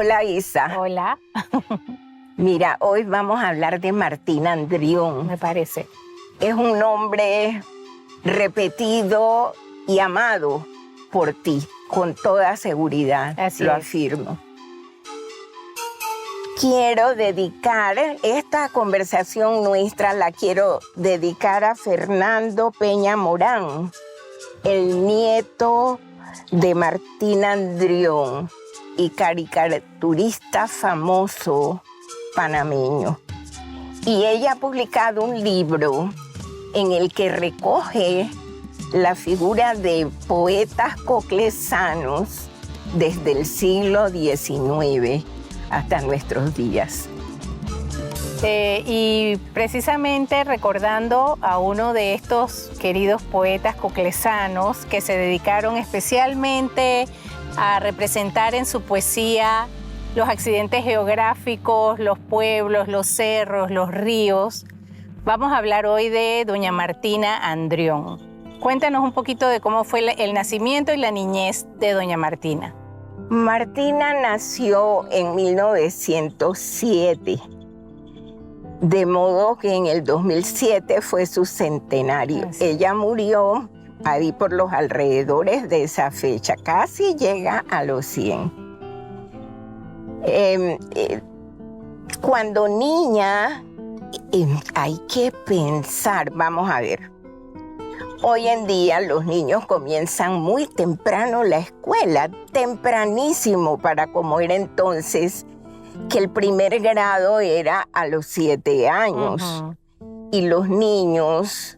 Hola, Isa. Hola. Mira, hoy vamos a hablar de Martín Andrión. Me parece. Es un nombre repetido y amado por ti, con toda seguridad. Así lo es. afirmo. Quiero dedicar esta conversación nuestra, la quiero dedicar a Fernando Peña Morán, el nieto de Martín Andrión y caricaturista famoso panameño. Y ella ha publicado un libro en el que recoge la figura de poetas coclesanos desde el siglo XIX hasta nuestros días. Y precisamente recordando a uno de estos queridos poetas coclesanos que se dedicaron especialmente a representar en su poesía los accidentes geográficos, los pueblos, los cerros, los ríos, vamos a hablar hoy de doña Martina Andrión. Cuéntanos un poquito de cómo fue el nacimiento y la niñez de doña Martina. Martina nació en 1907, de modo que en el 2007 fue su centenario. Sí. Ella murió ahí por los alrededores de esa fecha, casi llega a los 100. Cuando niña, hay que pensar, vamos a ver. Hoy en día los niños comienzan muy temprano la escuela, tempranísimo para como era entonces, que el primer grado era a los 7 años. Y los niños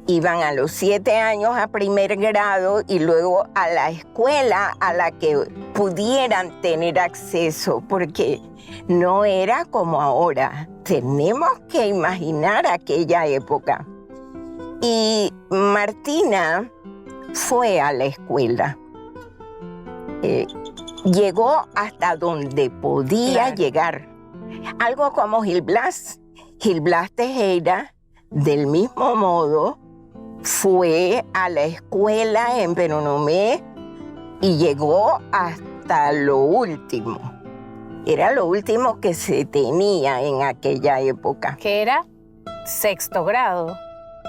iban a los 7 años a primer grado y luego a la escuela a la que pudieran tener acceso, porque no era como ahora. Tenemos que imaginar aquella época. Y Martina fue a la escuela. Llegó hasta donde podía llegar. Algo como Gil Blas. Gil Blas Tejera, del mismo modo, fue a la escuela en Penonomé y llegó hasta lo último. Era lo último que se tenía en aquella época. Que era 6º grado.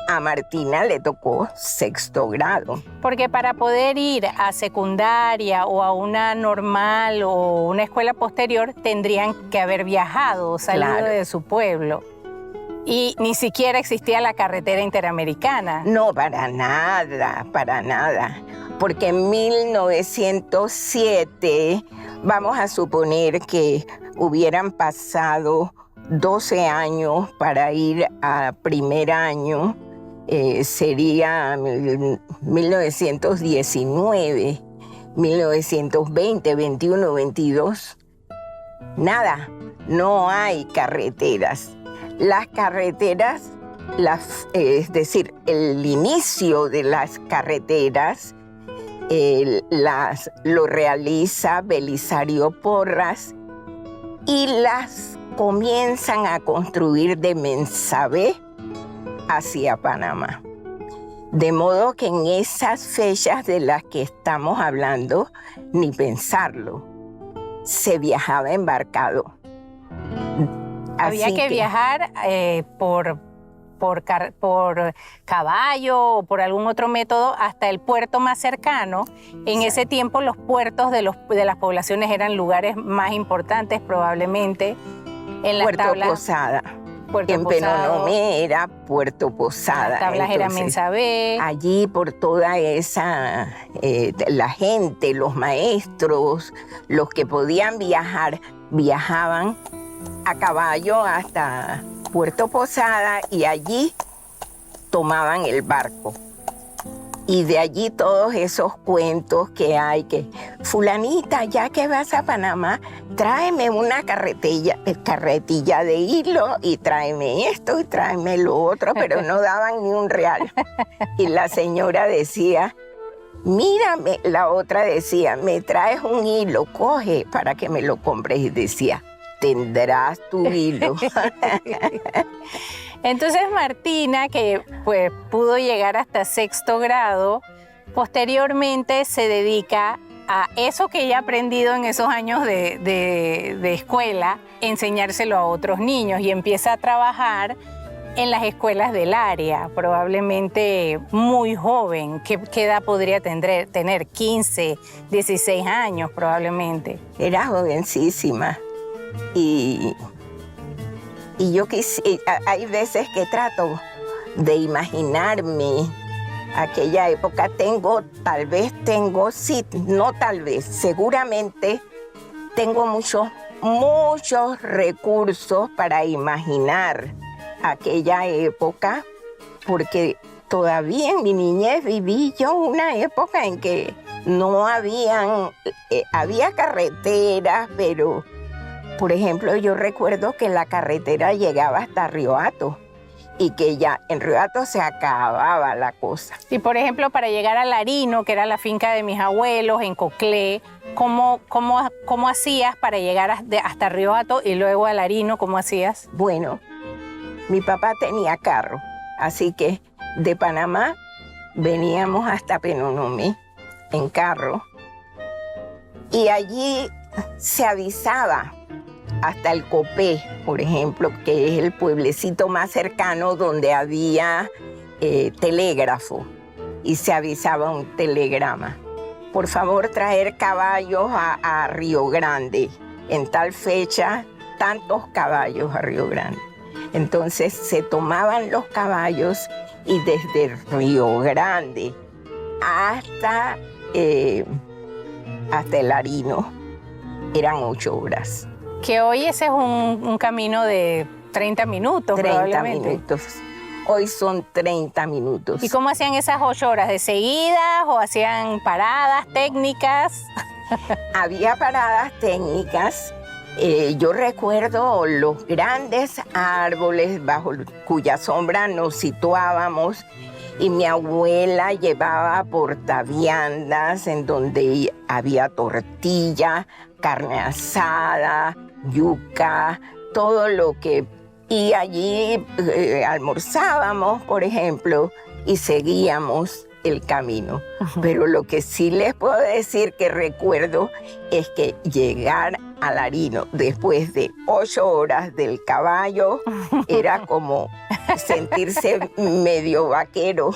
A Martina le tocó 6º grado. Porque para poder ir a secundaria o a una normal o una escuela posterior tendrían que haber viajado, salido de su pueblo. Y ni siquiera existía la carretera interamericana. No, para nada, para nada. Porque en 1907, vamos a suponer que hubieran pasado 12 años para ir a primer año, sería 1919, 1920, 21, 22. Nada, no hay carreteras. Las carreteras, es decir, el inicio de las carreteras lo realiza Belisario Porras y las comienzan a construir de Mensabé hacia Panamá. De modo que en esas fechas de las que estamos hablando, ni pensarlo, se viajaba embarcado. Había que viajar por caballo o por algún otro método hasta el puerto más cercano. En ese tiempo los puertos de las poblaciones eran lugares más importantes probablemente. En las Puerto tablas, Posada. Puerto en Penonomé era Puerto Posada. Las tablas eran Mensabé. Allí por toda esa, la gente, los maestros, los que podían viajar, viajaban a caballo hasta Puerto Posada y allí tomaban el barco. Y de allí todos esos cuentos que hay, que fulanita, ya que vas a Panamá, tráeme una carretilla de hilo y tráeme esto y tráeme lo otro, pero no daban ni un real. Y la señora decía, mírame, la otra decía, me traes un hilo, coge para que me lo compres. Y decía, tendrás tu hilo. Entonces Martina, que pues pudo llegar hasta 6º grado, posteriormente se dedica a eso que ella ha aprendido en esos años de escuela, enseñárselo a otros niños y empieza a trabajar en las escuelas del área, probablemente muy joven. ¿Qué edad podría tener? 15, 16 años probablemente. Era jovencísima y yo hay veces que trato de imaginarme aquella época. Seguramente tengo muchos recursos para imaginar aquella época, porque todavía en mi niñez viví yo una época en que no había carreteras, pero, por ejemplo, yo recuerdo que la carretera llegaba hasta Río Hato y que ya en Río Hato se acababa la cosa. Y, por ejemplo, para llegar a Larino, que era la finca de mis abuelos en Coclé, ¿cómo hacías para llegar hasta Río Hato y luego a Larino? ¿Cómo hacías? Bueno, mi papá tenía carro, así que de Panamá veníamos hasta Penonomé en carro y allí se avisaba hasta el Copé, por ejemplo, que es el pueblecito más cercano donde había telégrafo, y se avisaba un telegrama: por favor, traer caballos a Río Grande, en tal fecha, tantos caballos a Río Grande. Entonces se tomaban los caballos y desde Río Grande hasta el Larino eran 8 horas. Que hoy ese es un camino de 30 minutos, 30 probablemente. minutos. Hoy son 30 minutos. ¿Y cómo hacían esas 8 horas? ¿De seguidas o hacían paradas técnicas? Había paradas técnicas. Yo recuerdo los grandes árboles bajo cuya sombra nos situábamos, y mi abuela llevaba portaviandas en donde había tortilla, carne asada, yuca, todo lo que... Y allí almorzábamos, por ejemplo, y seguíamos el camino. Pero lo que sí les puedo decir que recuerdo es que llegar a Larino después de 8 horas del caballo era como sentirse medio vaquero.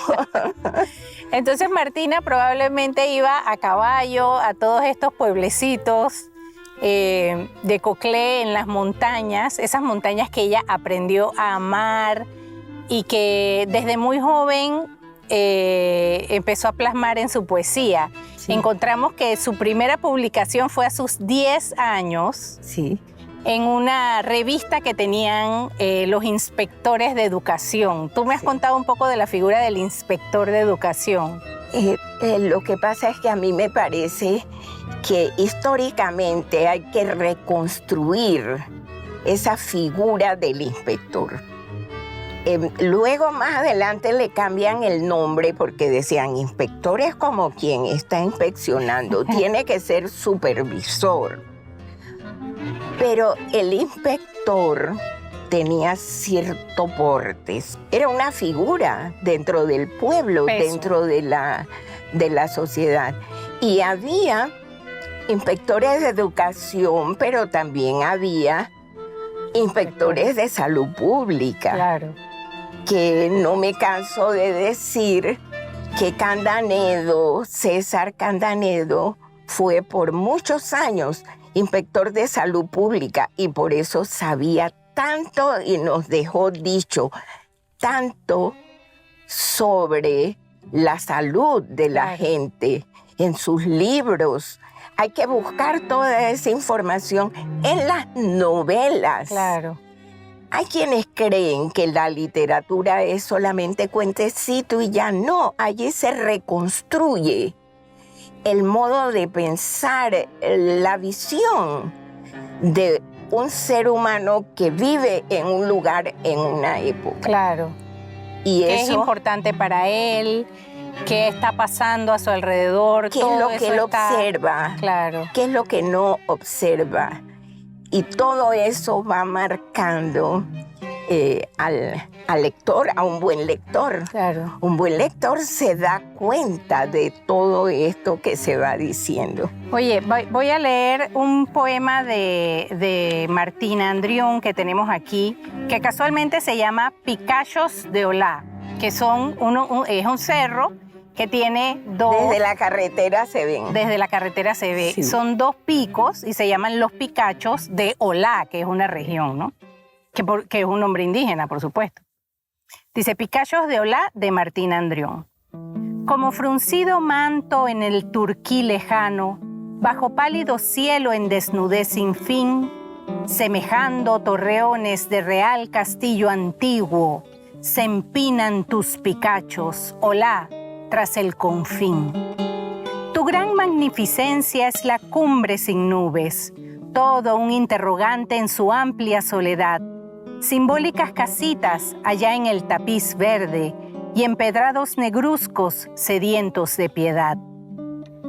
Entonces Martina probablemente iba a caballo a todos estos pueblecitos de Coclé en las montañas, esas montañas que ella aprendió a amar y que desde muy joven empezó a plasmar en su poesía. Sí. Encontramos que su primera publicación fue a sus 10 años. Sí. En una revista que tenían los inspectores de educación. Tú me has contado un poco de la figura del inspector de educación. Lo que pasa es que a mí me parece que históricamente hay que reconstruir esa figura del inspector. Luego más adelante le cambian el nombre porque decían inspector es como quien está inspeccionando, tiene que ser supervisor. Pero el inspector tenía cierto porte, era una figura dentro del pueblo, dentro de la sociedad. Y había inspectores de educación, pero también había inspectores de salud pública. Claro. Que no me canso de decir que Candanedo, César Candanedo, fue por muchos años inspector de salud pública y por eso sabía tanto y nos dejó dicho tanto sobre la salud de la gente en sus libros. Hay que buscar toda esa información en las novelas. Claro. Hay quienes creen que la literatura es solamente cuentecito y ya no. Allí se reconstruye el modo de pensar, la visión de un ser humano que vive en un lugar, en una época. Claro. Y ¿Qué eso es importante para él? ¿Qué está pasando a su alrededor? ¿Qué es lo que él observa? Claro. ¿Qué es lo que no observa? Y todo eso va marcando al lector, a un buen lector. Claro. Un buen lector se da cuenta de todo esto que se va diciendo. Oye, voy a leer un poema de Martina Andrión que tenemos aquí, que casualmente se llama Picachos de Olá, que es un cerro que tiene dos... Desde la carretera se ven. Desde la carretera se ve. Sí. Son dos picos y se llaman los Picachos de Olá, que es una región, ¿no? Que es un nombre indígena, por supuesto. Dice Picachos de Olá de Martina Andrión. Como fruncido manto en el Turquí lejano, bajo pálido cielo en desnudez sin fin, semejando torreones de real castillo antiguo, se empinan tus picachos, Olá, tras el confín. Tu gran magnificencia es la cumbre sin nubes, todo un interrogante en su amplia soledad, simbólicas casitas allá en el tapiz verde y empedrados negruzcos sedientos de piedad.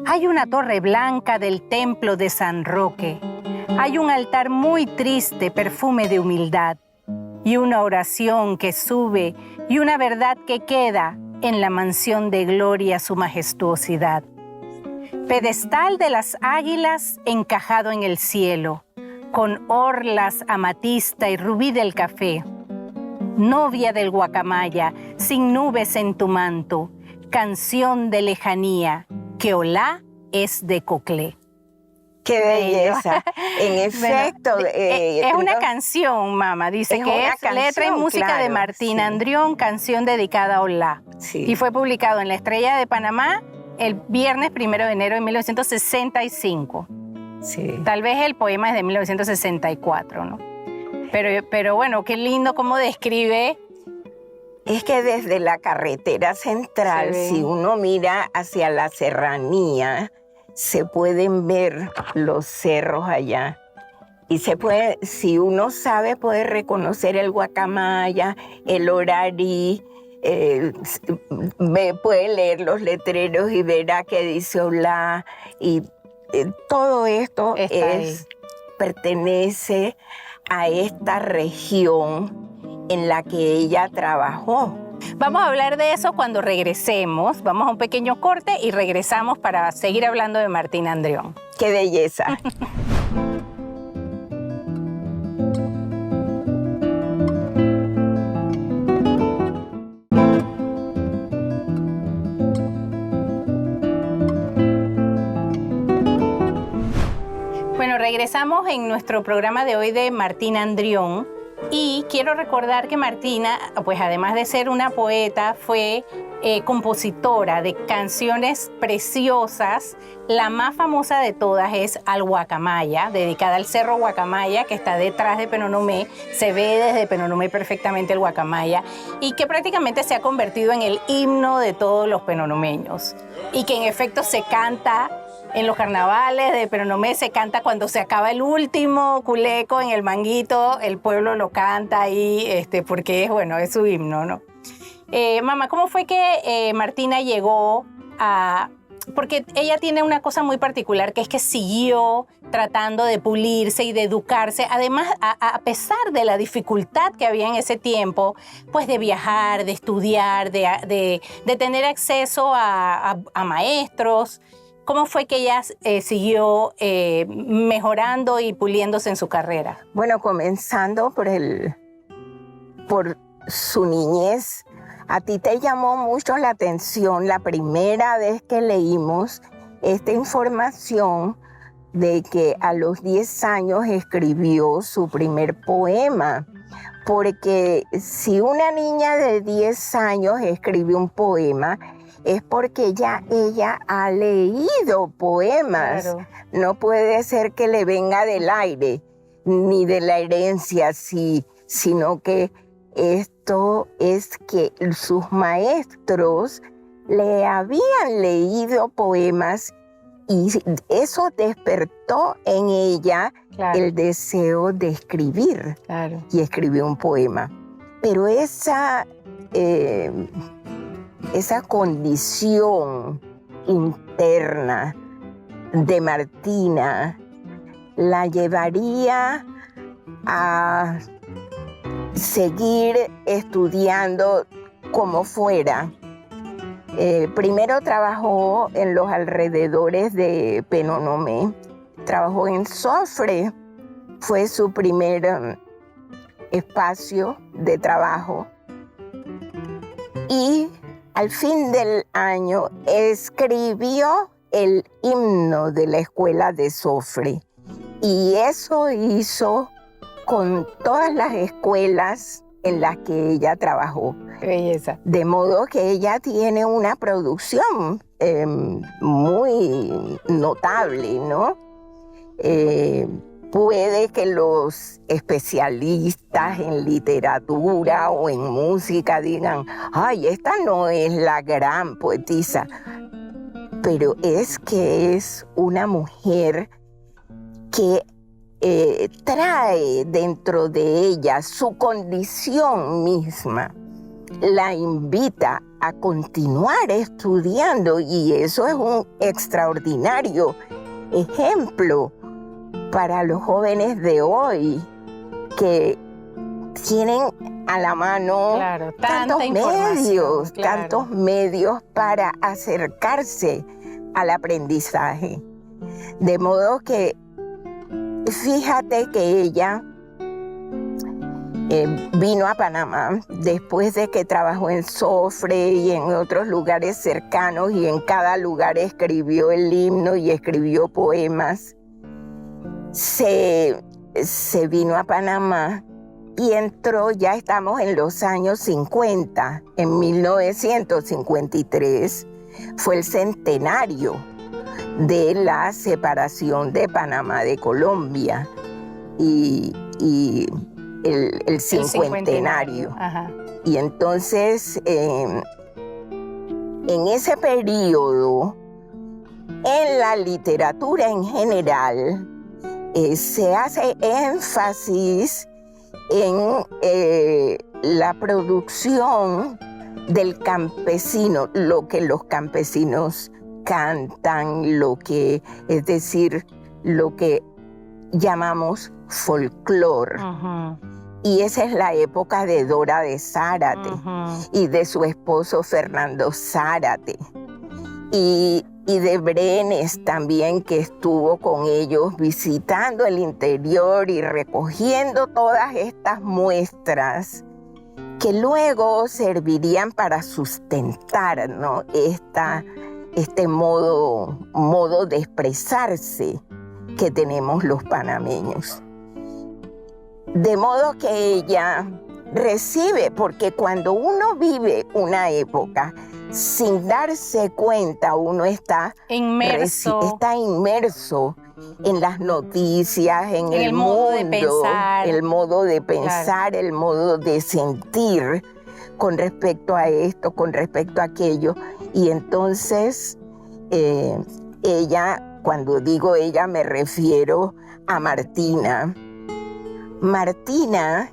Hay una torre blanca del templo de San Roque, hay un altar muy triste, perfume de humildad, y una oración que sube y una verdad que queda en la mansión de gloria su majestuosidad. Pedestal de las águilas encajado en el cielo, con orlas, amatista y rubí del café. Novia del guacamaya, sin nubes en tu manto, canción de lejanía, que Olá es de Coclé. ¡Qué belleza! En efecto. Bueno, es una canción, mamá. Dice que es letra y música, claro, de Martina Andrión, canción dedicada a Olá. Sí. Y fue publicado en La Estrella de Panamá el viernes 1 de enero de 1965. Sí. Tal vez el poema es de 1964, ¿no? Pero bueno, qué lindo cómo describe. Es que desde la carretera central, si uno mira hacia la serranía, se pueden ver los cerros allá. Y si uno sabe, puede reconocer el guacamaya, el orarí, puede leer los letreros y verá que dice Olá. Y todo esto pertenece a esta región en la que ella trabajó. Vamos a hablar de eso cuando regresemos. Vamos a un pequeño corte y regresamos para seguir hablando de Martina Andrión. ¡Qué belleza! Bueno, regresamos en nuestro programa de hoy de Martina Andrión. Y quiero recordar que Martina, pues además de ser una poeta, fue compositora de canciones preciosas. La más famosa de todas es Al Guacamaya, dedicada al Cerro Guacamaya, que está detrás de Penonomé. Se ve desde Penonomé perfectamente el Guacamaya y que prácticamente se ha convertido en el himno de todos los penonomeños y que en efecto se canta en los carnavales de Penonomé, se canta cuando se acaba el último culeco en el manguito, el pueblo lo canta ahí, porque es su himno, ¿no? Mamá, ¿cómo fue que Martina llegó a...? Porque ella tiene una cosa muy particular, que es que siguió tratando de pulirse y de educarse, además, a pesar de la dificultad que había en ese tiempo, pues de viajar, de estudiar, de tener acceso a maestros. ¿Cómo fue que ella siguió mejorando y puliéndose en su carrera? Bueno, comenzando por su niñez. A ti te llamó mucho la atención la primera vez que leímos esta información de que a los 10 años escribió su primer poema. Porque si una niña de 10 años escribe un poema, es porque ya ella ha leído poemas. Claro. No puede ser que le venga del aire, ni de la herencia, sino que esto es que sus maestros le habían leído poemas y eso despertó en ella, claro, el deseo de escribir. Claro. Y escribió un poema. Pero esa condición interna de Martina la llevaría a seguir estudiando como fuera. Primero trabajó en los alrededores de Penonomé, trabajó en Sofre, fue su primer espacio de trabajo. Y al fin del año escribió el himno de la escuela de Sofre. Y eso hizo con todas las escuelas en las que ella trabajó. Qué belleza. De modo que ella tiene una producción muy notable, ¿no? Puede que los especialistas en literatura o en música digan, ay, esta no es la gran poetisa, pero es que es una mujer que trae dentro de ella su condición misma, la invita a continuar estudiando, y eso es un extraordinario ejemplo para los jóvenes de hoy que tienen a la mano tantos medios para acercarse al aprendizaje. De modo que fíjate que ella vino a Panamá después de que trabajó en Sofre y en otros lugares cercanos, y en cada lugar escribió el himno y escribió poemas. Se vino a Panamá y entró, ya estamos en los años 50, en 1953, fue el centenario de la separación de Panamá de Colombia y el cincuentenario. Ajá. Y entonces, en ese periodo, en la literatura en general, se hace énfasis en la producción del campesino, lo que los campesinos cantan, es decir, lo que llamamos folclore. Uh-huh. Y esa es la época de Dora de Zárate, uh-huh, y de su esposo Fernando Zárate. Y de Brenes también, que estuvo con ellos visitando el interior y recogiendo todas estas muestras que luego servirían para sustentar, ¿no?, este modo de expresarse que tenemos los panameños. De modo que ella recibe, porque cuando uno vive una época sin darse cuenta, uno está inmerso en las noticias, en el mundo, el modo de pensar, claro, el modo de sentir con respecto a esto, con respecto a aquello. Y entonces ella, cuando digo ella, me refiero a Martina. Martina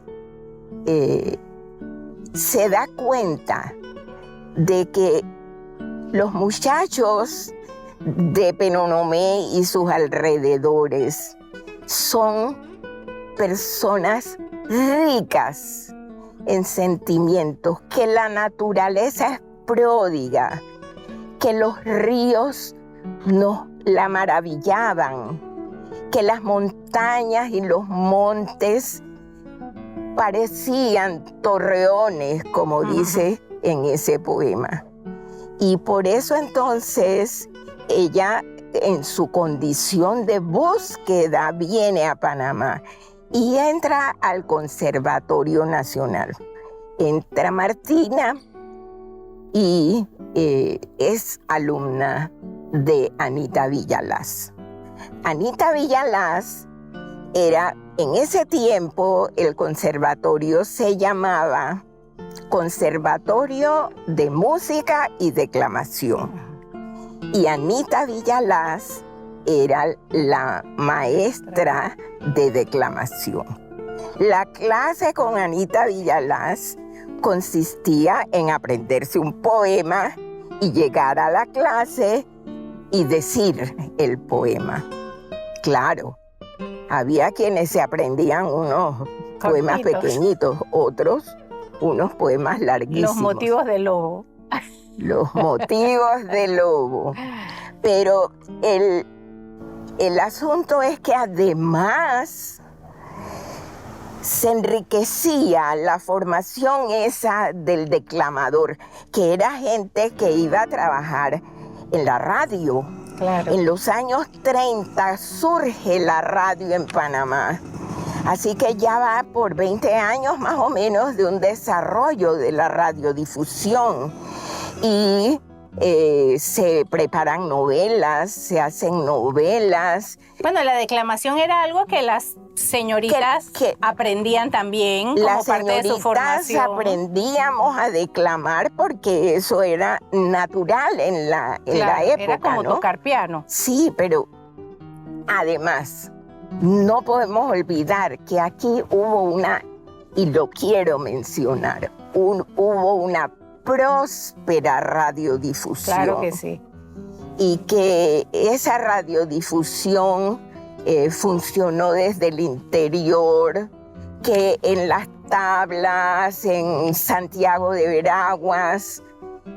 se da cuenta de que los muchachos de Penonomé y sus alrededores son personas ricas en sentimientos, que la naturaleza es pródiga, que los ríos la maravillaban, que las montañas y los montes parecían torreones, como dice en ese poema. Y por eso entonces ella, en su condición de búsqueda, viene a Panamá y entra al Conservatorio Nacional. Entra Martina y es alumna de Anita Villalaz. Anita Villalaz era, en ese tiempo, el conservatorio se llamaba Conservatorio de Música y Declamación. Y Anita Villalaz era la maestra de declamación. La clase con Anita Villalaz consistía en aprenderse un poema y llegar a la clase y decir el poema. Claro, Había quienes se aprendían unos poemas pequeñitos, otros unos poemas larguísimos. Los motivos del lobo. Los motivos del lobo. Pero el asunto es que además se enriquecía la formación esa del declamador, que era gente que iba a trabajar en la radio. Claro. En los años 30 surge la radio en Panamá. Así que ya va por 20 años más o menos de un desarrollo de la radiodifusión. Y se preparan novelas, se hacen novelas. Bueno, la declamación era algo que las señoritas aprendían también como parte de su formación. Las aprendíamos a declamar porque eso era natural en la época, era como ¿no? tocar piano. Sí, pero además no podemos olvidar que aquí hubo y lo quiero mencionar, hubo una próspera radiodifusión. Claro que sí. Y que esa radiodifusión funcionó desde el interior, que en las tablas, en Santiago de Veraguas,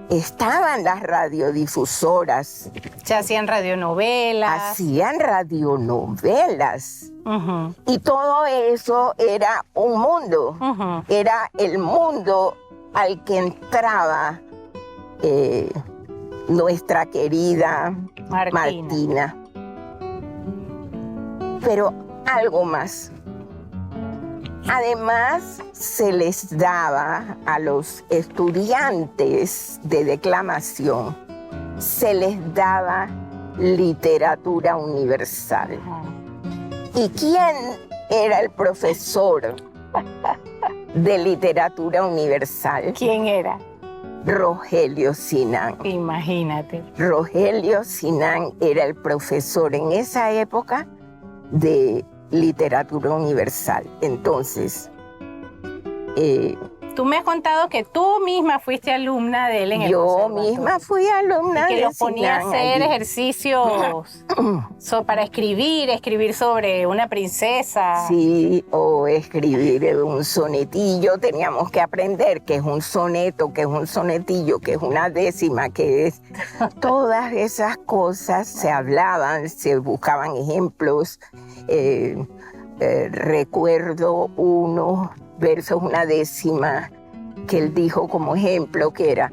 estaban las radiodifusoras. Se hacían radionovelas. Hacían radionovelas. Uh-huh. Y todo eso era un mundo. Uh-huh. Era el mundo al que entraba nuestra querida Martina. Pero algo más. Además, se les daba a los estudiantes de declamación, se les daba literatura universal. ¿Y quién era el profesor de literatura universal? ¿Quién era? Rogelio Sinan. Imagínate. Rogelio Sinan era el profesor en esa época de literatura universal. Entonces, tú me has contado que tú misma fuiste alumna de él en el conservatorio. Yo misma fui alumna de él. Y que lo ponía a hacer ejercicios para escribir sobre una princesa. Sí, o escribir un sonetillo. Teníamos que aprender qué es un soneto, qué es un sonetillo, qué es una décima, qué es... Todas esas cosas se hablaban, se buscaban ejemplos. Recuerdo unos versos, una décima, que él dijo como ejemplo, que era: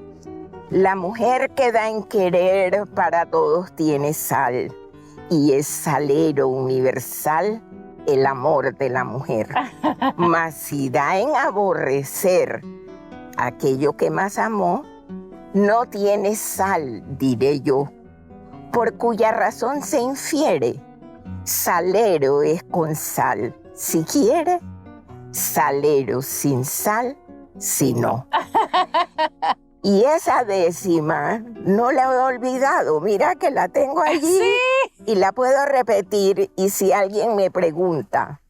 la mujer que da en querer para todos tiene sal, y es salero universal el amor de la mujer. Mas si da en aborrecer aquello que más amó, no tiene sal, diré yo, por cuya razón se infiere: salero es con sal, si quiere, salero sin sal, si no. Y esa décima no la he olvidado. Mira que la tengo allí. ¿Sí? Y la puedo repetir. Y si alguien me pregunta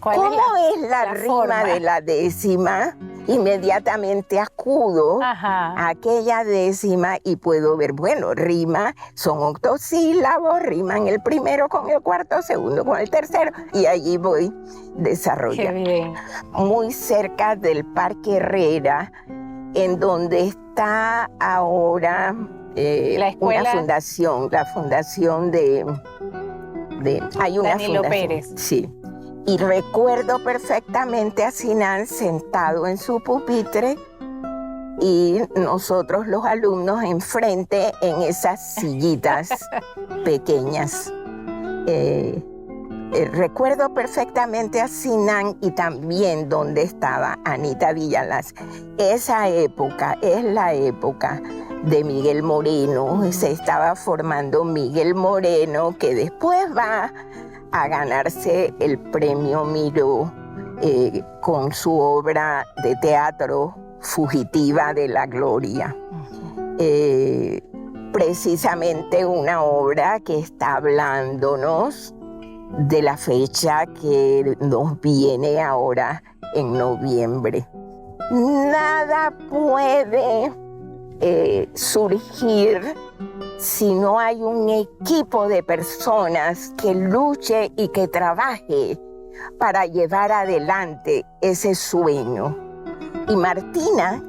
¿cómo es la rima forma de la décima? Inmediatamente acudo a aquella décima y puedo ver, bueno, rima, son octosílabos, riman el primero con el cuarto, segundo con el tercero, y allí voy desarrollando. Qué bien. Muy cerca del Parque Herrera, en donde está ahora la escuela, una fundación, la fundación de hay una Danilo fundación, Pérez. Sí. Y recuerdo perfectamente a Sinan sentado en su pupitre y nosotros los alumnos enfrente en esas sillitas pequeñas. Recuerdo perfectamente a Sinan y también donde estaba Anita Villalaz. Esa época es la época de Miguel Moreno. Se estaba formando Miguel Moreno, que después va a ganarse el premio Miró con su obra de teatro Fugitiva de la Gloria. Precisamente una obra que está hablándonos de la fecha que nos viene ahora en noviembre. Nada puede surgir si no hay un equipo de personas que luche y que trabaje para llevar adelante ese sueño. Y Martina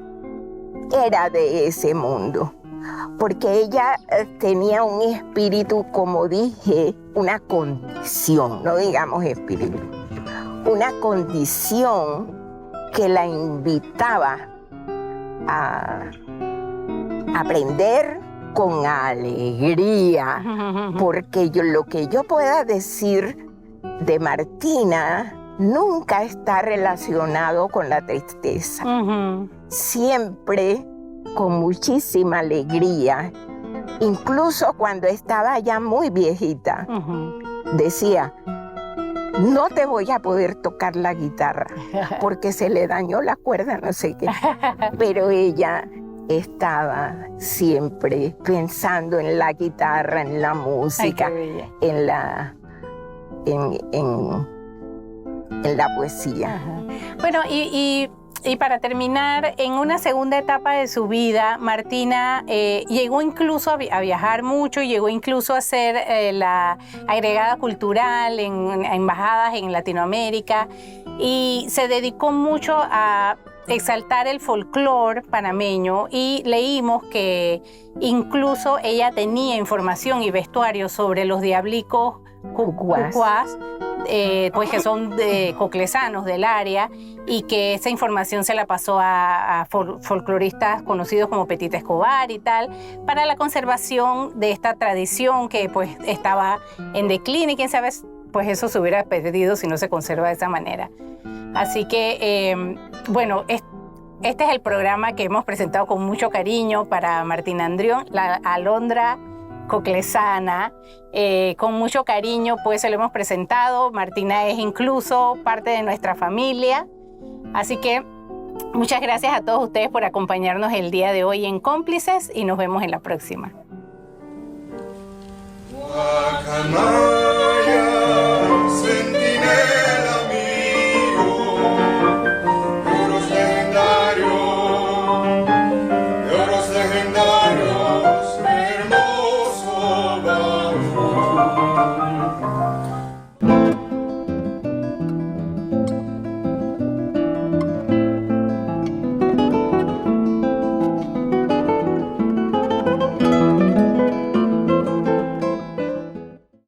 era de ese mundo, porque ella tenía un espíritu, como dije, una condición, no digamos espíritu, una condición que la invitaba a aprender con alegría, porque lo que yo pueda decir de Martina nunca está relacionado con la tristeza. Siempre con muchísima alegría. Incluso cuando estaba ya muy viejita, decía, no te voy a poder tocar la guitarra porque se le dañó la cuerda, no sé qué. Pero ella estaba siempre pensando en la guitarra, en la música, en la poesía. Bueno, y para terminar, en una segunda etapa de su vida, Martina llegó incluso a viajar mucho, llegó incluso a ser la agregada cultural en embajadas en Latinoamérica y se dedicó mucho a exaltar el folclore panameño y leímos que incluso ella tenía información y vestuario sobre los diablicos cucuás, pues que son coclesanos del área y que esa información se la pasó a folcloristas conocidos como Petita Escobar y tal, para la conservación de esta tradición que pues estaba en declive y quién sabe, pues eso se hubiera perdido si no se conserva de esa manera. Así que, bueno, este es el programa que hemos presentado con mucho cariño para Martina Andrión, la alondra coclesana. Con mucho cariño, pues se lo hemos presentado. Martina es incluso parte de nuestra familia. Así que muchas gracias a todos ustedes por acompañarnos el día de hoy en Cómplices y nos vemos en la próxima.